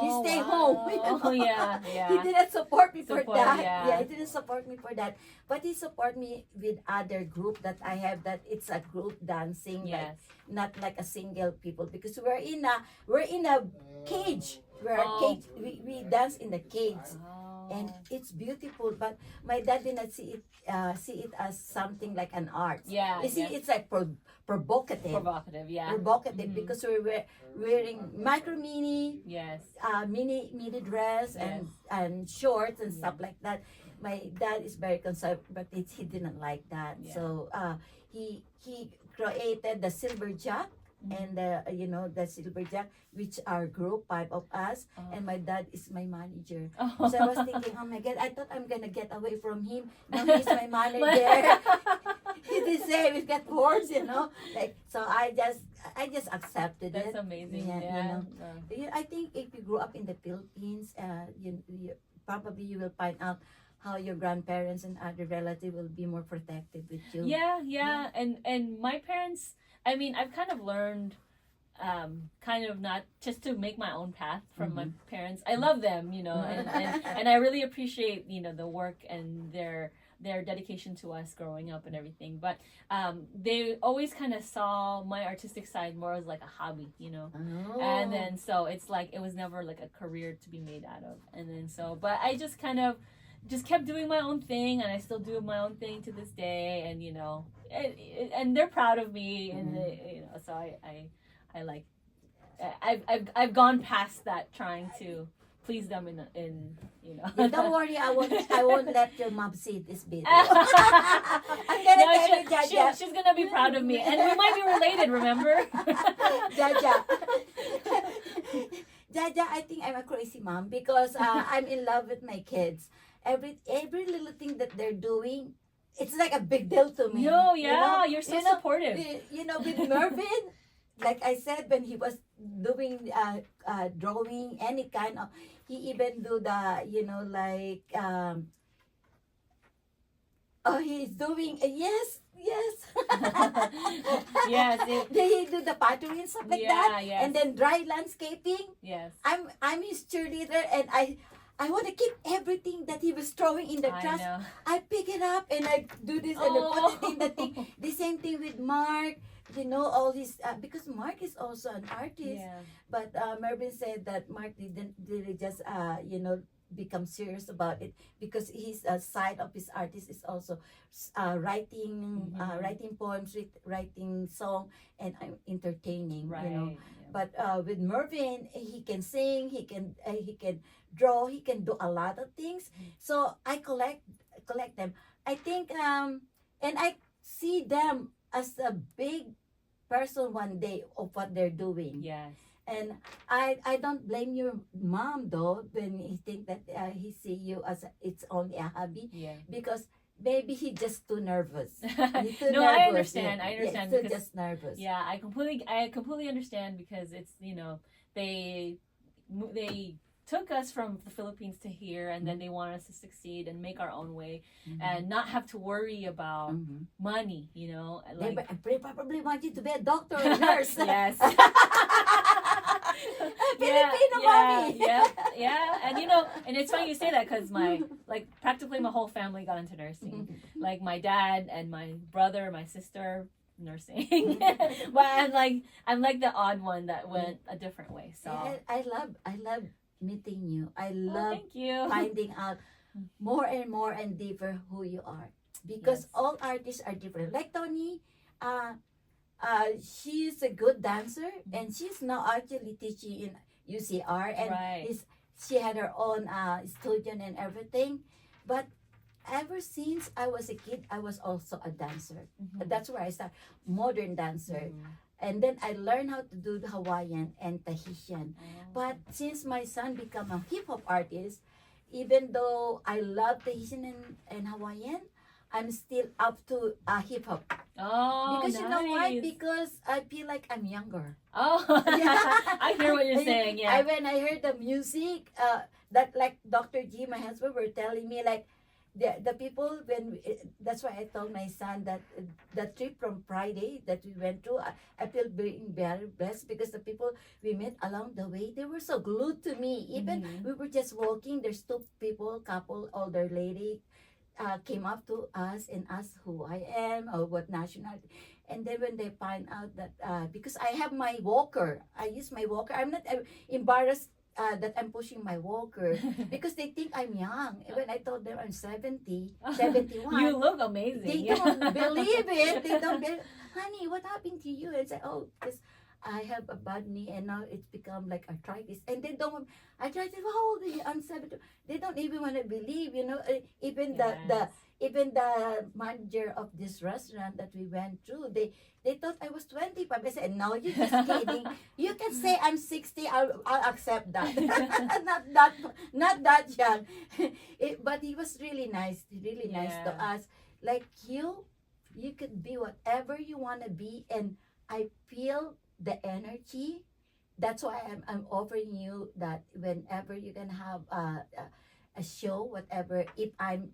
You stay home. You know? Oh yeah, yeah. He didn't support me for Support, that. yeah. He didn't support me for that. But he support me with other group that I have, that it's a group dancing, Yes. like not like a single people, because we're in a cage. We're a Oh. cage. We dance in the cage. Oh. And it's beautiful, but my dad did not see it as something like an art. Yeah. You see, yeah. it's like provocative. Provocative. Yeah. Provocative Mhm. because we're wearing micro mini Yes. mini dress and shorts and stuff like that. My dad is very conservative, but he didn't like that. Yeah. So he created the silver jack and the Silverjack, which are group 5 of us, and my dad is my manager. So I was thinking, oh my God, I thought I'm gonna get away from him. Now he's my manager. He did say we got worse, like, so I just accepted it. That's amazing. Yeah. I think if you grew up in the Philippines, you probably you will find out how your grandparents and other relatives will be more protective with you. Yeah. And my parents, I mean, I've kind of learned kind of not just to make my own path from my parents. I love them, and I really appreciate, the work and their dedication to us growing up and everything. But they always kind of saw my artistic side more as like a hobby, Oh. and then so it's like it was never like a career to be made out of. And then but I just kind of just kept doing my own thing, and I still do my own thing to this day, and and they're proud of me, and so I like I've gone past that trying to please them in Yeah, don't worry, I won't let your mom see this video. I'm gonna tell you, Jaja. She's gonna be proud of me, and we might be related. Remember, Jaja. Jaja, I think I'm a crazy mom because I'm in love with my kids. Every little thing that they're doing, it's like a big deal to me. No, yeah, you're so supportive. With Mervin, like I said, when he was doing drawing, any kind of, he even do the, he's doing, yes. Yes. They do the pottery and stuff like that. Yes. And then dry landscaping. Yes. I'm his cheerleader, and I want to keep everything that he was throwing in the trash. Know. I pick it up and I do this and I put it in the thing. The same thing with Mark. All his because Mark is also an artist. Yeah. But Mervin said that Mark didn't really just become serious about it, because his side of his artist is also writing poems, writing song, and entertaining. Right. But with Mervin, he can sing, he can draw, he can do a lot of things. So I collect them. I think and I see them as a big person one day of what they're doing. Yes. And I don't blame your mom though when he think that he see you as it's only a hobby. Yeah. Because maybe he just too nervous. He's too No, nervous. I understand. I understand He's because just nervous. yeah, I completely understand, because it's they took us from the Philippines to here, and then they want us to succeed and make our own way, and not have to worry about money, They probably want you to be a doctor or a nurse. Yes. Filipino mommy. Yeah, and and it's funny you say that, because practically my whole family got into nursing. Like my dad and my brother, my sister, nursing. But I'm like the odd one that went a different way. So I love meeting you. I love thank you. finding out more and deeper who you are, because all artists are different. Like Toni, she's a good dancer, and she's now actually teaching in UCR, and she had her own studio and everything. But ever since I was a kid, I was also a dancer. That's where I started, modern dancer. And then I learned how to do the Hawaiian and Tahitian. But since my son became a hip-hop artist, even though I love Tahitian and Hawaiian, I'm still up to hip-hop. Oh, because you know why? Because I feel like I'm younger. Oh, I hear what you're saying, yeah. When I heard the music, that like Dr. G, my husband, were telling me like, the people, that's why I told my son that the trip from Friday that we went through, I feel very blessed, because the people we met along the way, they were so glued to me. Even we were just walking, there's two people, couple, older lady, came up to us and asked who I am or what nationality. And then when they find out that, because I have my walker, I use my walker, I'm not embarrassed that I'm pushing my walker, because they think I'm young. When I told them I'm 71. You look amazing. They don't believe it. They don't believe, honey, what happened to you? And say, oh, because I have a bad knee and now it's become like arthritis. And they don't, arthritis, how old are you? I'm 70. They don't even want to believe, even Yes. even the manager of this restaurant that we went through, they thought I was 25. I said, no, you're just kidding. You can say I'm 60, I'll accept that. not that young. But he was really nice, really nice to Yeah. us. Like you could be whatever you want to be, and I feel the energy. That's why I'm offering you that whenever you can have a show, whatever. If I'm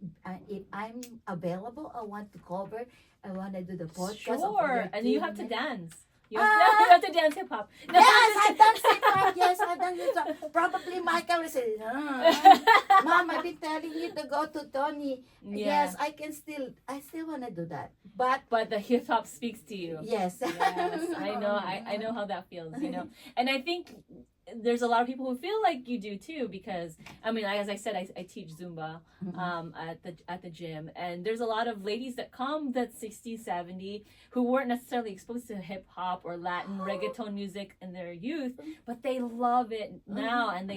available, I want to cover. I want to do the podcast. Sure, and you have to dance. You have, Ah! you have to dance hip hop. No, Yes, I've done hip-hop. Yes, I've done hip-hop. Probably Michael will say, Mom, I've been telling you to go to Tony. Yeah. Yes, I still want to do that. But But the hip hop speaks to you. yes. Yes, I know. I know how that feels. And I think there's a lot of people who feel like you do too, because I mean, as I said, I teach Zumba at the gym, and there's a lot of ladies that come that's 60, 70 who weren't necessarily exposed to hip hop or Latin reggaeton music in their youth, but they love it now, and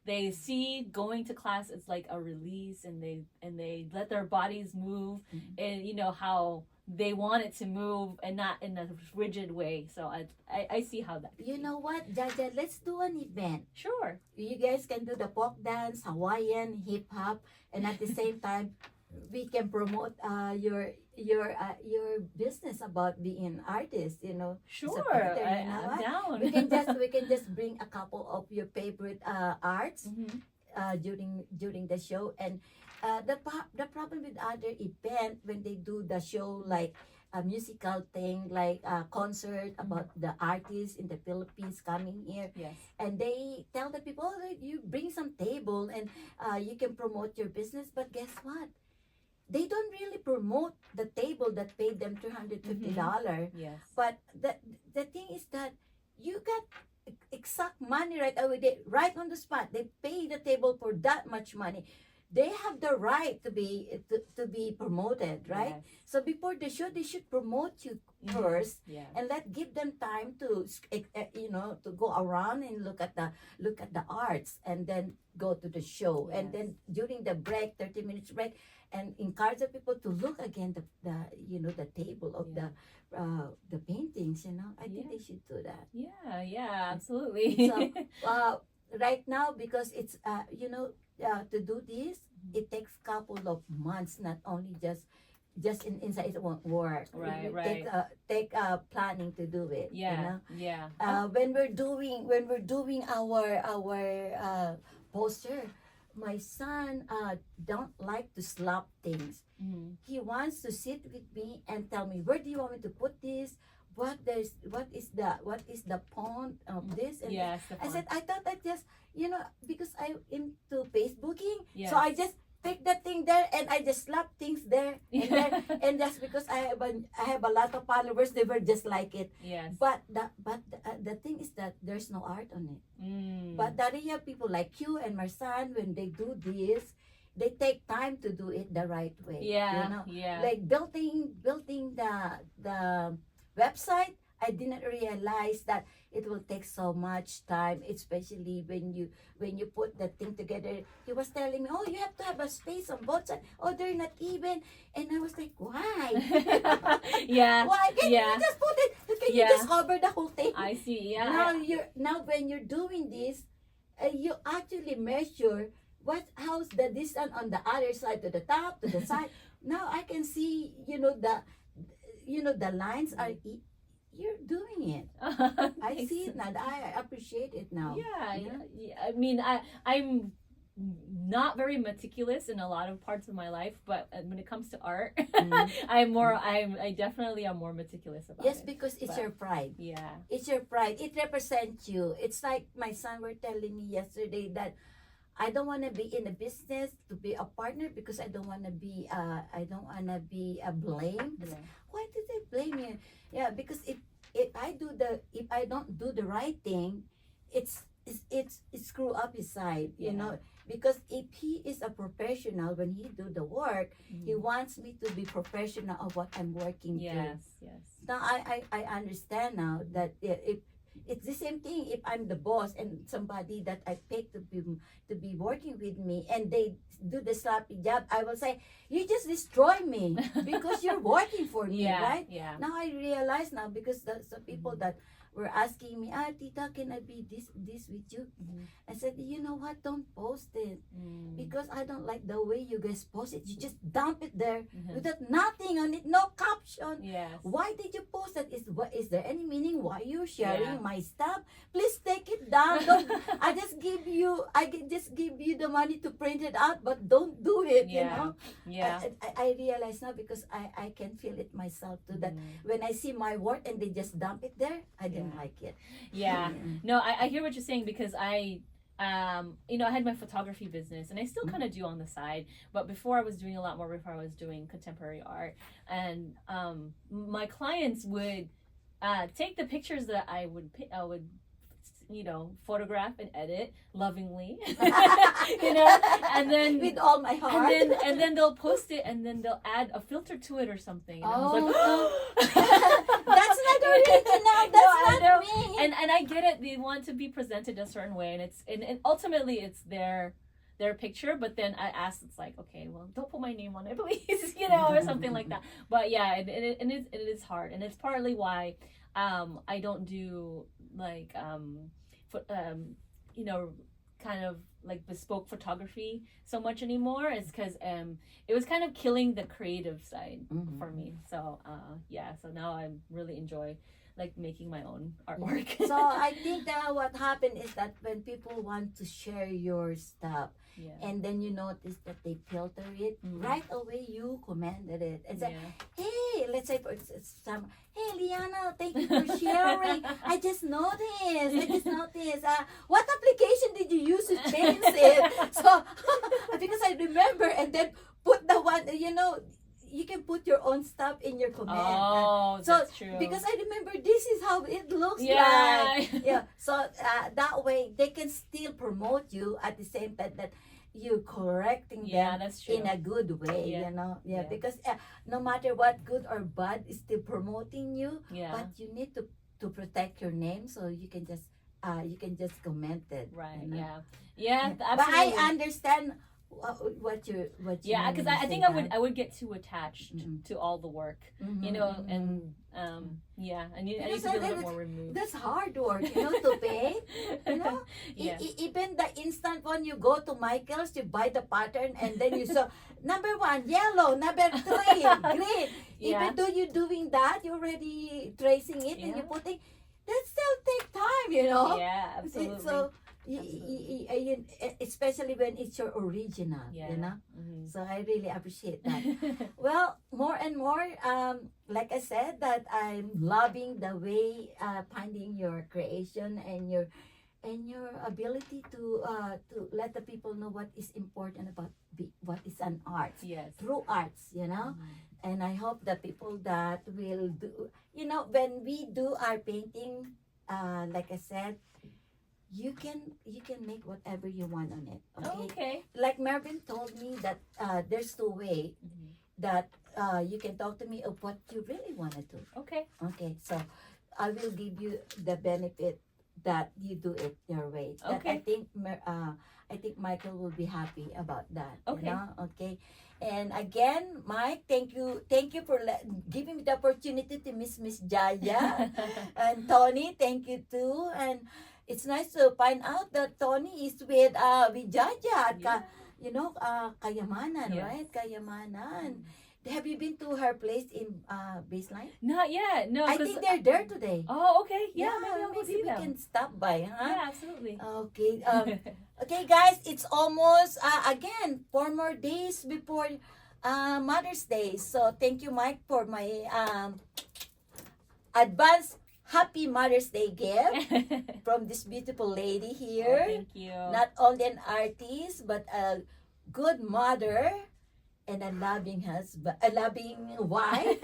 they see going to class as like a release, and they let their bodies move, and how they want it to move and not in a rigid way. So I see how that could You be. know what, Jaja? Let's do an event. Sure. You guys can do the folk dance, Hawaiian, hip hop, and at the same time, we can promote your business about being an artist. Sure. painter, I'm what? down. We can just bring a couple of your favorite arts Mhm. during the show. And the problem with other event, when they do the show like a musical thing, like a concert about the artists in the Philippines coming here, Yes. and they tell the people, oh, you bring some table and you can promote your business. But guess what? They don't really promote the table that paid them $250. Yes. But the thing is that you got exact money right away. Right on the spot. They pay the table for that much money. They have the right to be promoted, right? Yes. So before the show, they should promote you Mhm. first, Yeah. and give them time to to go around and look at the arts, and then go to the show. And Yes. then during the break, 30 minutes break, and encourage the people to look again the table of the paintings. I think Yeah. they should do that. Yeah, absolutely. So right now, because it's to do this, it takes couple of months, not only just inside, it won't work. Right, It right. take planning to do it. Yeah. Yeah. When we're doing our poster, my son don't like to slap things. Mhm. He wants to sit with me and tell me, where do you want me to put this? What is the point of this? And Yes. I said, I thought I just, because I'm into Facebooking, Yes. so I just pick the thing there and I just slap things there and there, and just because I have a lot of followers, they were just like it. Yes. But the thing is that there's no art on it. Mm. But the real people like you and my son, when they do this, they take time to do it the right way. Yeah. Yeah. Like building the website, I didn't realize that it will take so much time, especially when you put the thing together. He was telling me, oh, you have to have a space on both sides. Oh, they're not even. And I was like, why? Yeah. Why can't Yeah. you just put it? Can you Yeah. just cover the whole thing? I see. Yeah. Now when you're doing this, you actually measure how's the distance on the other side, to the top, to the side. Now I can see, the lines are. You're doing it. I Thanks. see it now. I appreciate it now. Yeah. I mean, I'm not very meticulous in a lot of parts of my life, but when it comes to art, I definitely am more meticulous about Yes, it. because it's But- your pride. Yeah. It's your pride. It represents you. It's like my son were telling me yesterday that I don't want to be in a business to be a partner, because I don't want to be blamed. Yeah. Why did they blame you? Yeah, because if I don't do the right thing, it's it's screw up his side, you Yeah. know, because if he is a professional when he do the work, he wants me to be professional of what I'm working to. Yes, yes. Now I understand now that if it's the same thing if I'm the boss and somebody that I pick to be working with me and they do the sloppy job, I will say, you just destroy me because you're working for me, Yeah, right? yeah. Now I realize now because some people that were asking me, Tita, can I be this with you? I said, you know what? Don't post it because I don't like the way you guys post it. You just dump it there without nothing on it, no caption. Yes. Why did you post that? Is there any meaning why you're sharing Yeah. my stuff? Please take it down. Don't, I just give you the money to print it out, but don't do it. You Yeah. know. Yeah. I realize now because I can feel it myself too that when I see my work and they just dump it there, I didn't like it. Yeah. No, I hear what you're saying because I had my photography business and I still kind of do on the side, but before I was doing a lot more before I was doing contemporary art, and my clients would take the pictures that I would photograph and edit lovingly, and then with all my heart. and then they'll post it and then they'll add a filter to it or something. And I was like, that's not original. That's I not know. me. And I get it. They want to be presented a certain way, and ultimately it's their picture. But then I asked, it's like, okay, well, don't put my name on it, please, or something like that. But yeah, it is hard, and it's partly why I don't do like kind of like bespoke photography so much anymore. It's because it was kind of killing the creative side for me. So so now I really enjoy like making my own artwork. So I think that what happened is that when people want to share your stuff, and then you notice that they filter it, right away you commented it and said, hey, let's say for example, hey Liana, thank you for sharing. I just noticed. What application did you use to change it? So because I remember, and then put the one, you can put your own stuff in your comment. Oh, so that's true. Because I remember this is how it looks like. Yeah. So that way they can still promote you at the same time that you're correcting them that's true. in a good way. Because no matter what, good or bad, is still promoting you. But you need to protect your name, so you can just comment it. Right. Yeah. Absolutely. But I understand what you because I think I would get too attached to all the work, and I need to be a little more removed. That's hard work, to pay. Even the instant one, you go to Michael's, you buy the pattern, and then you saw number 1 yellow, number 3 green. Even though you're doing that, you're already tracing it and you're putting. That still take time, Yeah, absolutely. So especially when it's your original, So I really appreciate that. Well, more and more, like I said, that I'm loving the way finding your creation and your ability to let the people know what is important about what is an art. Through arts, And I hope the people that will do, when we do our painting, like I said, you can make whatever you want on it. Okay. Like Marvin told me that there's 2 ways that you can talk to me of what you really want to do. Okay. So I will give you the benefit that you do it your way. I think Michael will be happy about that. Okay. And again, Mike, thank you for giving me the opportunity to Miss Jaja. And Toni, thank you too. And it's nice to find out that Toni is with Jaja at Kayamanan, right? Kayamanan. Have you been to her place in Baseline? Not yet. No, I think they're there today. Oh, okay. Yeah, maybe I'll go see we them. can stop by, huh? Yeah, absolutely. Okay. Okay, guys, it's almost again 4 more days before Mother's Day. So thank you, Mike, for my advance Happy Mother's Day gift from this beautiful lady here. Thank you. Not only an artist, but a good mother and a loving husband, a loving wife.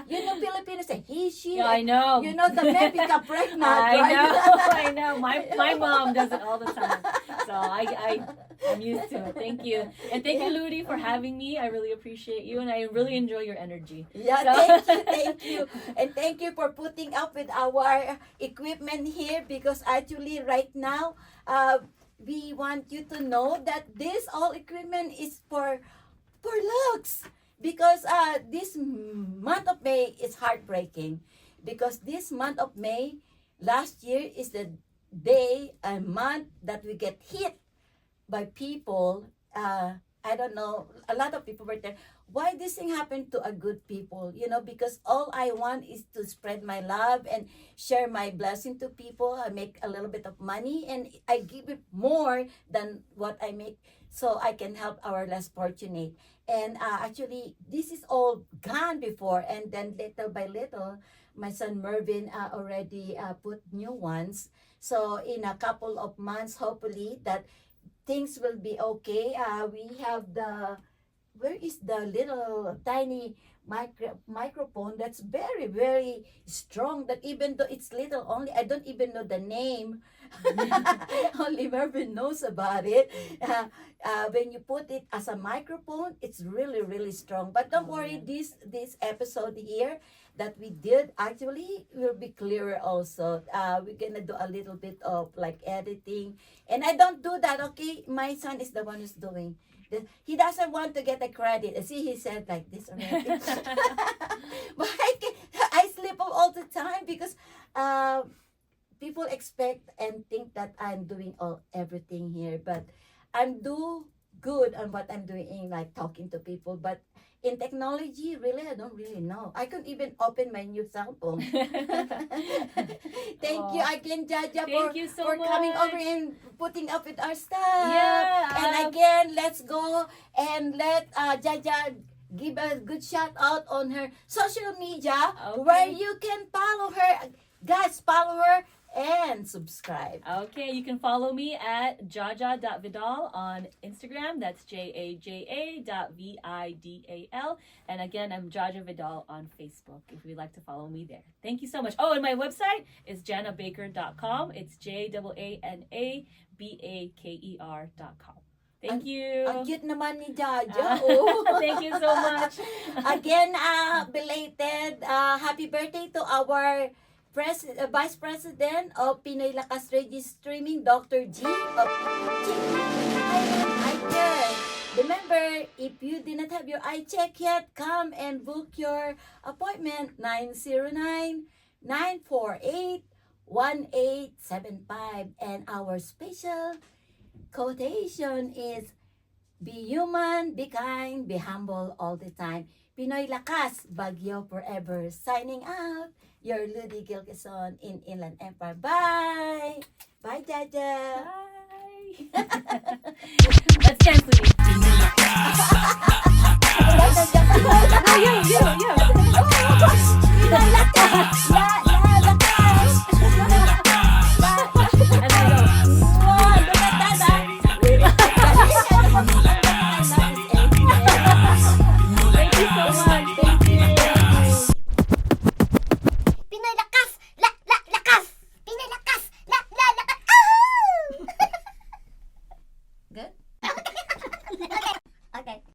Filipinos say he, she. Yeah, I know. The men become pregnant. I right? know. I know. my mom does it all the time. So I'm used to it. Thank you. And thank you, Ludi, for having me. I really appreciate you, and I really enjoy your energy. Yeah, thank you. And thank you for putting up with our equipment here, because actually right now, we want you to know that this all equipment is for looks. Because this month of May is heartbreaking. Because this month of May, last year is the day, a month that we get hit by people. I don't know, a lot of people were there. Why this thing happened to a good people? You know, because all I want is to spread my love and share my blessing to people. I make a little bit of money and I give it more than what I make, so I can help our less fortunate. And actually, this is all gone before, and then little by little, my son Mervin already put new ones. So in a couple of months, hopefully, that things will be okay. We have where is the little tiny microphone that's very, very strong, that even though it's little only, I don't even know the name. Only Mervin knows about it. When you put it as a microphone, it's really, really strong. But don't worry, this episode here that we did actually will be clearer also. We're gonna do a little bit of like editing, and I don't do that, okay? My son is the one who's doing. He doesn't want to get the credit. See, he said like this already. But I slip up all the time because people expect and think that I'm doing everything here, but I'm do good on what I'm doing, like talking to people. But in technology, really, I don't really know. I couldn't even open my new cell phone. Thank you again, Jaja, for coming over and putting up with our stuff. Yeah. And again, let's go and let Jaja give a good shout out on her social media, where you can follow her. Guys, follow her and subscribe. Okay, you can follow me at jaja.vidal on Instagram. That's jaja.vidal. And again, I'm Jaja Vidal on Facebook if you'd like to follow me there. Thank you so much. Oh, and my website is janabaker.com. It's JAANABAKER.com. Thank you. Ang cute naman ni Jaja. Oh. Thank you so much. Again, belated happy birthday to our Vice President of Pinoy Lakas Radio Streaming, Dr. G of Eye Care. Remember, if you did not have your eye check yet, come and book your appointment, 909-948-1875. And our special quotation is, be human, be kind, be humble all the time. Pinoy Lakas, BagYo forever. Signing out, your Ludi Gilkison in Inland Empire. Bye! Bye, Jaja! Bye! Let's dance, Ludi. Pinoy Lakas!